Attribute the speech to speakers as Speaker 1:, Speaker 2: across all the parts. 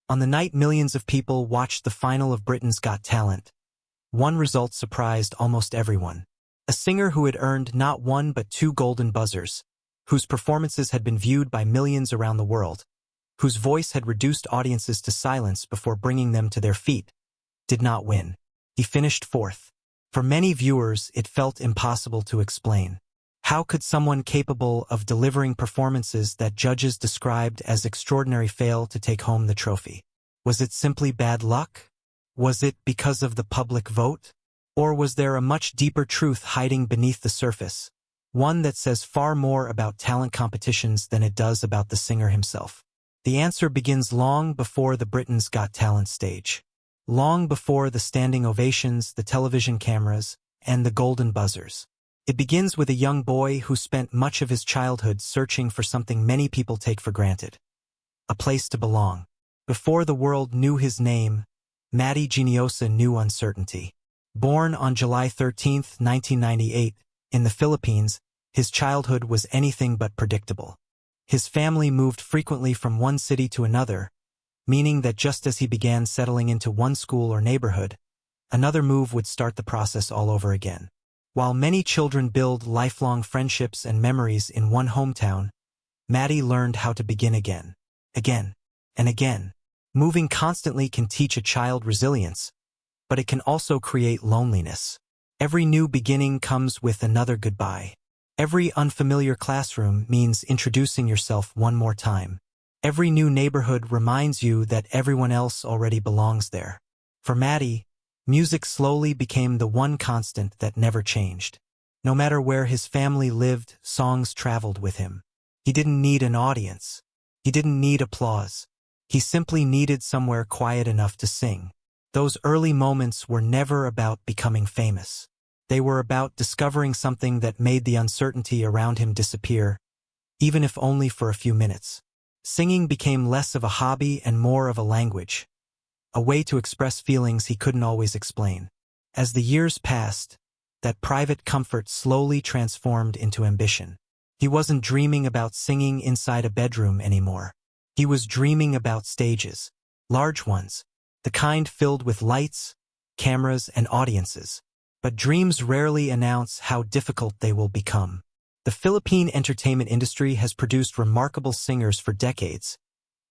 Speaker 1: On the night millions of people watched the final of Britain's Got Talent, one result surprised almost everyone. A singer who had earned not one but two golden buzzers, whose performances had been viewed by millions around the world, whose voice had reduced audiences to silence before bringing them to their feet, did not win. He finished fourth. For many viewers, it felt impossible to explain. How could someone capable of delivering performances that judges described as extraordinary fail to take home the trophy? Was it simply bad luck? Was it because of the public vote? Or was there a much deeper truth hiding beneath the surface, one that says far more about talent competitions than it does about the singer himself? The answer begins long before the Britain's Got Talent stage. Long before the standing ovations, the television cameras, and the golden buzzers. It begins with a young boy who spent much of his childhood searching for something many people take for granted. A place to belong. Before the world knew his name, Matty Juniosa knew uncertainty. Born on July 13, 1998, in the Philippines, his childhood was anything but predictable. His family moved frequently from one city to another, meaning that just as he began settling into one school or neighborhood, another move would start the process all over again. While many children build lifelong friendships and memories in one hometown, Matty learned how to begin again, and again. Moving constantly can teach a child resilience, but it can also create loneliness. Every new beginning comes with another goodbye. Every unfamiliar classroom means introducing yourself one more time. Every new neighborhood reminds you that everyone else already belongs there. For Matty, music slowly became the one constant that never changed. No matter where his family lived, songs traveled with him. He didn't need an audience. He didn't need applause. He simply needed somewhere quiet enough to sing. Those early moments were never about becoming famous. They were about discovering something that made the uncertainty around him disappear, even if only for a few minutes. Singing became less of a hobby and more of a language, a way to express feelings he couldn't always explain. As the years passed, that private comfort slowly transformed into ambition. He wasn't dreaming about singing inside a bedroom anymore. He was dreaming about stages, large ones, the kind filled with lights, cameras, and audiences. But dreams rarely announce how difficult they will become. The Philippine entertainment industry has produced remarkable singers for decades,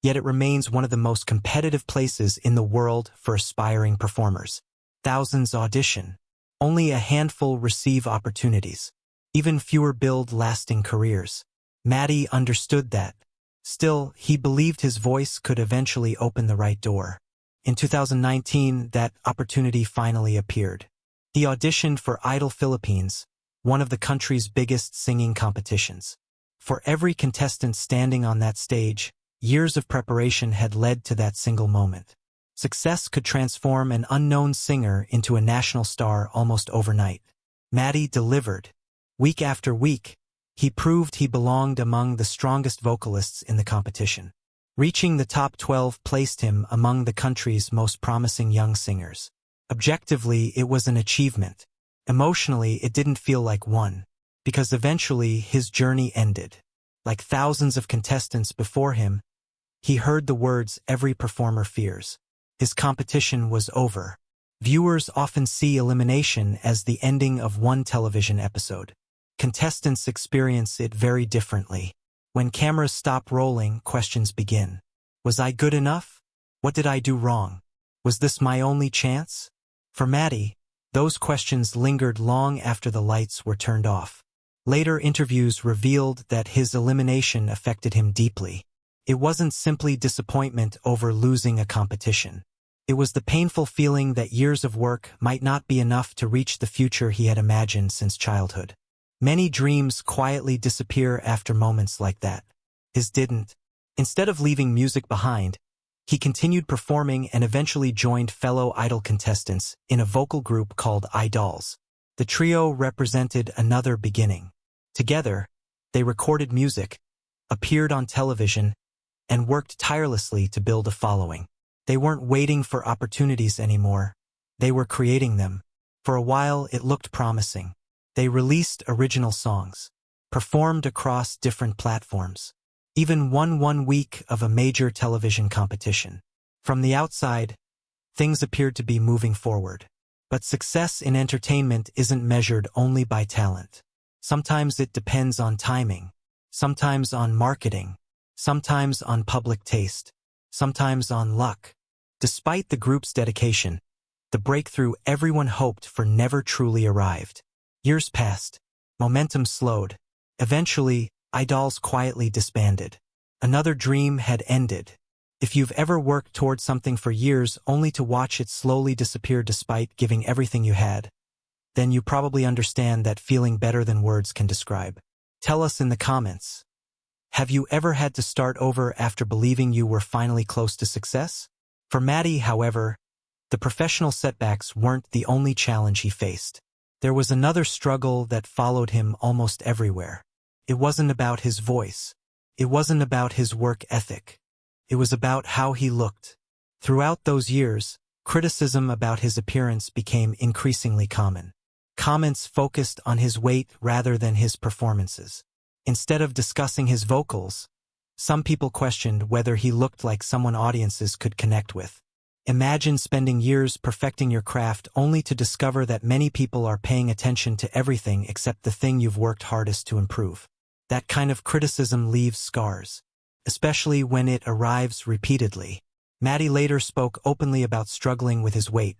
Speaker 1: yet it remains one of the most competitive places in the world for aspiring performers. Thousands audition. Only a handful receive opportunities. Even fewer build lasting careers. Matty understood that. Still, he believed his voice could eventually open the right door. In 2019, that opportunity finally appeared. He auditioned for Idol Philippines, one of the country's biggest singing competitions. For every contestant standing on that stage, years of preparation had led to that single moment. Success could transform an unknown singer into a national star almost overnight. Matty delivered. Week after week, he proved he belonged among the strongest vocalists in the competition. Reaching the top 12 placed him among the country's most promising young singers. Objectively, it was an achievement. Emotionally, it didn't feel like one, because eventually his journey ended. Like thousands of contestants before him, he heard the words every performer fears. His competition was over. Viewers often see elimination as the ending of one television episode. Contestants experience it very differently. When cameras stop rolling, questions begin. Was I good enough? What did I do wrong? Was this my only chance? For Matty, those questions lingered long after the lights were turned off. Later interviews revealed that his elimination affected him deeply. It wasn't simply disappointment over losing a competition. It was the painful feeling that years of work might not be enough to reach the future he had imagined since childhood. Many dreams quietly disappear after moments like that. His didn't. Instead of leaving music behind, he continued performing and eventually joined fellow Idol contestants in a vocal group called Idols. The trio represented another beginning. Together, they recorded music, appeared on television, and worked tirelessly to build a following. They weren't waiting for opportunities anymore. They were creating them. For a while, it looked promising. They released original songs, performed across different platforms, even won one week of a major television competition. From the outside, things appeared to be moving forward. But success in entertainment isn't measured only by talent. Sometimes it depends on timing, sometimes on marketing, sometimes on public taste, sometimes on luck. Despite the group's dedication, the breakthrough everyone hoped for never truly arrived. Years passed. Momentum slowed. Eventually, Idols quietly disbanded. Another dream had ended. If you've ever worked towards something for years only to watch it slowly disappear despite giving everything you had, then you probably understand that feeling better than words can describe. Tell us in the comments. Have you ever had to start over after believing you were finally close to success? For Matty, however, the professional setbacks weren't the only challenge he faced. There was another struggle that followed him almost everywhere. It wasn't about his voice. It wasn't about his work ethic. It was about how he looked. Throughout those years, criticism about his appearance became increasingly common. Comments focused on his weight rather than his performances. Instead of discussing his vocals, some people questioned whether he looked like someone audiences could connect with. Imagine spending years perfecting your craft only to discover that many people are paying attention to everything except the thing you've worked hardest to improve. That kind of criticism leaves scars, especially when it arrives repeatedly. Matty later spoke openly about struggling with his weight,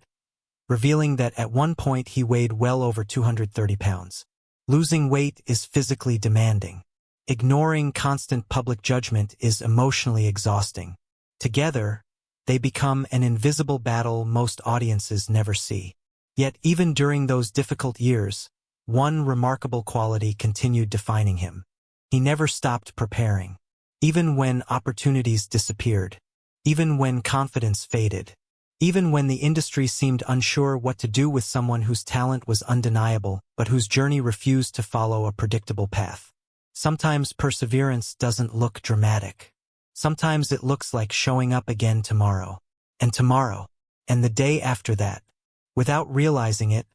Speaker 1: revealing that at one point he weighed well over 230 pounds. Losing weight is physically demanding. Ignoring constant public judgment is emotionally exhausting. Together, they become an invisible battle most audiences never see. Yet even during those difficult years, one remarkable quality continued defining him. He never stopped preparing. Even when opportunities disappeared, even when confidence faded, even when the industry seemed unsure what to do with someone whose talent was undeniable but whose journey refused to follow a predictable path. Sometimes perseverance doesn't look dramatic. Sometimes it looks like showing up again tomorrow, and the day after that. Without realizing it,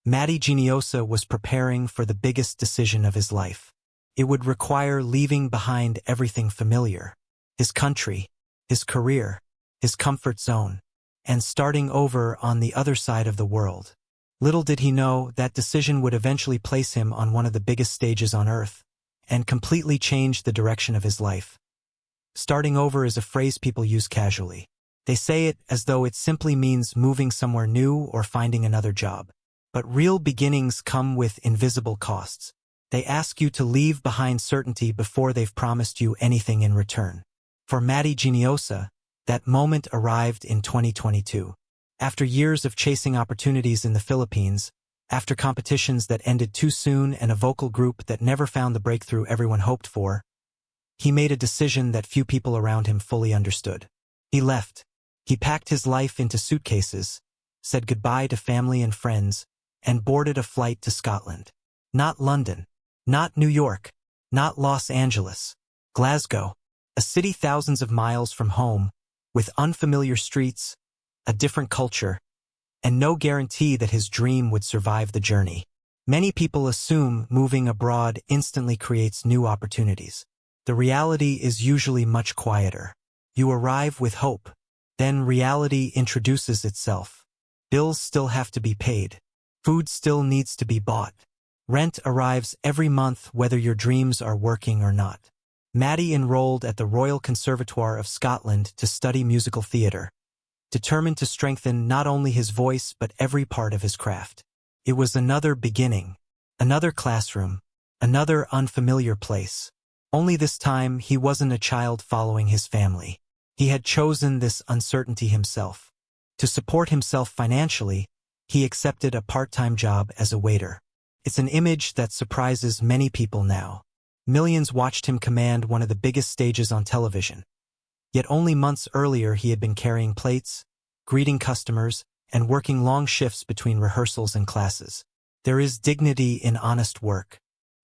Speaker 1: Matty Juniosa was preparing for the biggest decision of his life. It would require leaving behind everything familiar, his country, his career, his comfort zone, and starting over on the other side of the world. Little did he know that decision would eventually place him on one of the biggest stages on Earth, and completely change the direction of his life. Starting over is a phrase people use casually. They say it as though it simply means moving somewhere new or finding another job. But real beginnings come with invisible costs. They ask you to leave behind certainty before they've promised you anything in return. For Matty Juniosa, that moment arrived in 2022. After years of chasing opportunities in the Philippines, after competitions that ended too soon and a vocal group that never found the breakthrough everyone hoped for, he made a decision that few people around him fully understood. He left. He packed his life into suitcases, said goodbye to family and friends, and boarded a flight to Scotland. Not London, not New York, not Los Angeles, Glasgow, a city thousands of miles from home, with unfamiliar streets, a different culture, and no guarantee that his dream would survive the journey. Many people assume moving abroad instantly creates new opportunities. The reality is usually much quieter. You arrive with hope, then reality introduces itself. Bills still have to be paid. Food still needs to be bought. Rent arrives every month whether your dreams are working or not. Matty enrolled at the Royal Conservatoire of Scotland to study musical theatre, determined to strengthen not only his voice but every part of his craft. It was another beginning, another classroom, another unfamiliar place. Only this time he wasn't a child following his family. He had chosen this uncertainty himself. To support himself financially, he accepted a part-time job as a waiter. It's an image that surprises many people now. Millions watched him command one of the biggest stages on television. Yet only months earlier he had been carrying plates, greeting customers, and working long shifts between rehearsals and classes. There is dignity in honest work.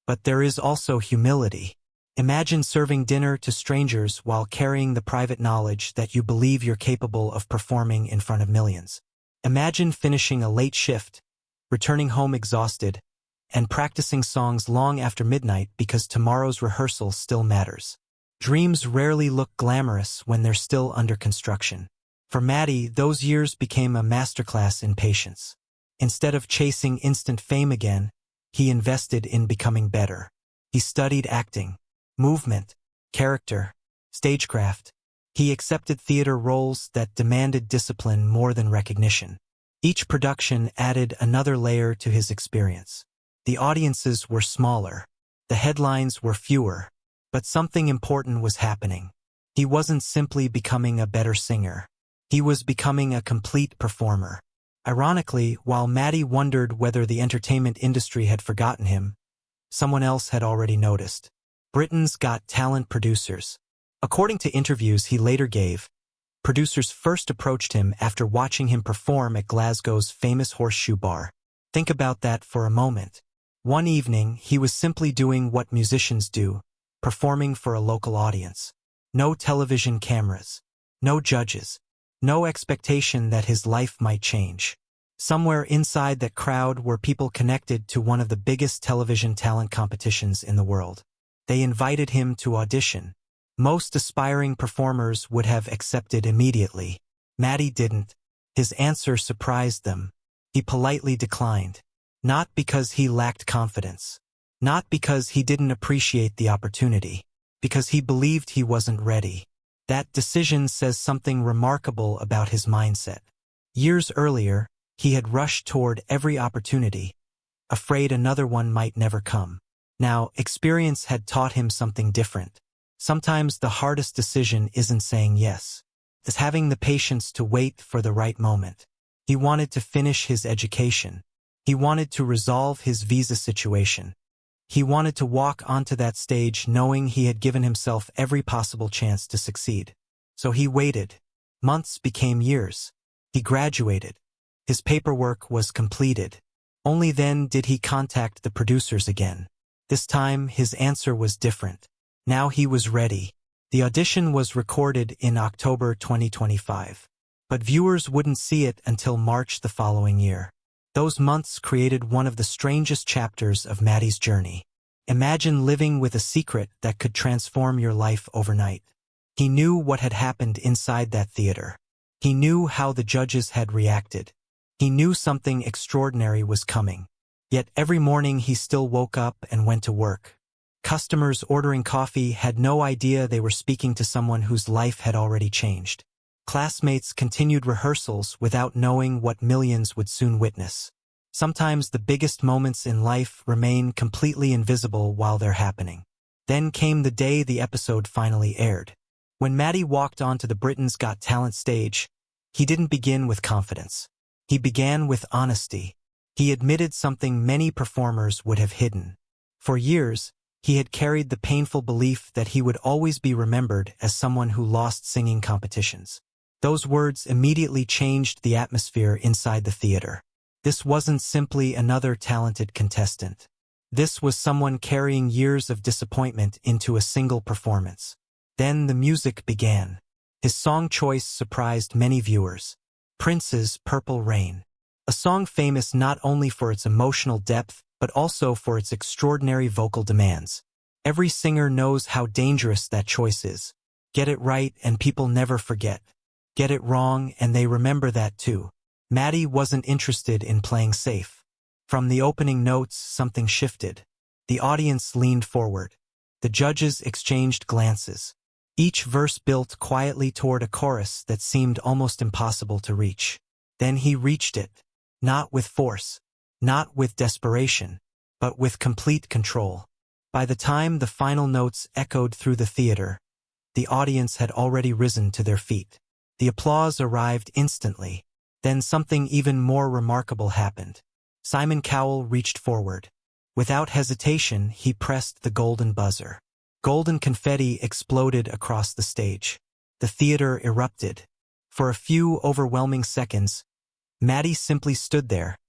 Speaker 1: But there is also humility. Imagine serving dinner to strangers while carrying the private knowledge that you believe you're capable of performing in front of millions. Imagine finishing a late shift, returning home exhausted, and practicing songs long after midnight because tomorrow's rehearsal still matters. Dreams rarely look glamorous when they're still under construction. For Matty, those years became a masterclass in patience. Instead of chasing instant fame again, he invested in becoming better. He studied acting, movement, character, stagecraft. He accepted theater roles that demanded discipline more than recognition. Each production added another layer to his experience. The audiences were smaller. The headlines were fewer. But something important was happening. He wasn't simply becoming a better singer. He was becoming a complete performer. Ironically, while Matty wondered whether the entertainment industry had forgotten him, someone else had already noticed. Britain's Got Talent producers. According to interviews he later gave, producers first approached him after watching him perform at Glasgow's famous Horseshoe Bar. Think about that for a moment. One evening, he was simply doing what musicians do, performing for a local audience. No television cameras, no judges, no expectation that his life might change. Somewhere inside that crowd were people connected to one of the biggest television talent competitions in the world. They invited him to audition. Most aspiring performers would have accepted immediately. Matty didn't. His answer surprised them. He politely declined. Not because he lacked confidence. Not because he didn't appreciate the opportunity. Because he believed he wasn't ready. That decision says something remarkable about his mindset. Years earlier, he had rushed toward every opportunity, afraid another one might never come. Now, experience had taught him something different. Sometimes the hardest decision isn't saying yes. It's having the patience to wait for the right moment. He wanted to finish his education. He wanted to resolve his visa situation. He wanted to walk onto that stage knowing he had given himself every possible chance to succeed. So he waited. Months became years. He graduated. His paperwork was completed. Only then did he contact the producers again. This time, his answer was different. Now he was ready. The audition was recorded in October 2025. But viewers wouldn't see it until March the following year. Those months created one of the strangest chapters of Matty's journey. Imagine living with a secret that could transform your life overnight. He knew what had happened inside that theater. He knew how the judges had reacted. He knew something extraordinary was coming. Yet every morning he still woke up and went to work. Customers ordering coffee had no idea they were speaking to someone whose life had already changed. Classmates continued rehearsals without knowing what millions would soon witness. Sometimes the biggest moments in life remain completely invisible while they're happening. Then came the day the episode finally aired. When Matty walked onto the Britain's Got Talent stage, he didn't begin with confidence. He began with honesty. He admitted something many performers would have hidden. For years, he had carried the painful belief that he would always be remembered as someone who lost singing competitions. Those words immediately changed the atmosphere inside the theater. This wasn't simply another talented contestant. This was someone carrying years of disappointment into a single performance. Then the music began. His song choice surprised many viewers. Prince's Purple Rain. A song famous not only for its emotional depth, but also for its extraordinary vocal demands. Every singer knows how dangerous that choice is. Get it right and people never forget. Get it wrong and they remember that too. Matty wasn't interested in playing safe. From the opening notes, something shifted. The audience leaned forward. The judges exchanged glances. Each verse built quietly toward a chorus that seemed almost impossible to reach. Then he reached it. Not with force, not with desperation, but with complete control. By the time the final notes echoed through the theater, the audience had already risen to their feet. The applause arrived instantly. Then something even more remarkable happened. Simon Cowell reached forward. Without hesitation, he pressed the golden buzzer. Golden confetti exploded across the stage. The theater erupted. For a few overwhelming seconds, Matty simply stood there,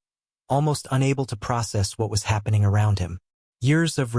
Speaker 1: almost unable to process what was happening around him. Years of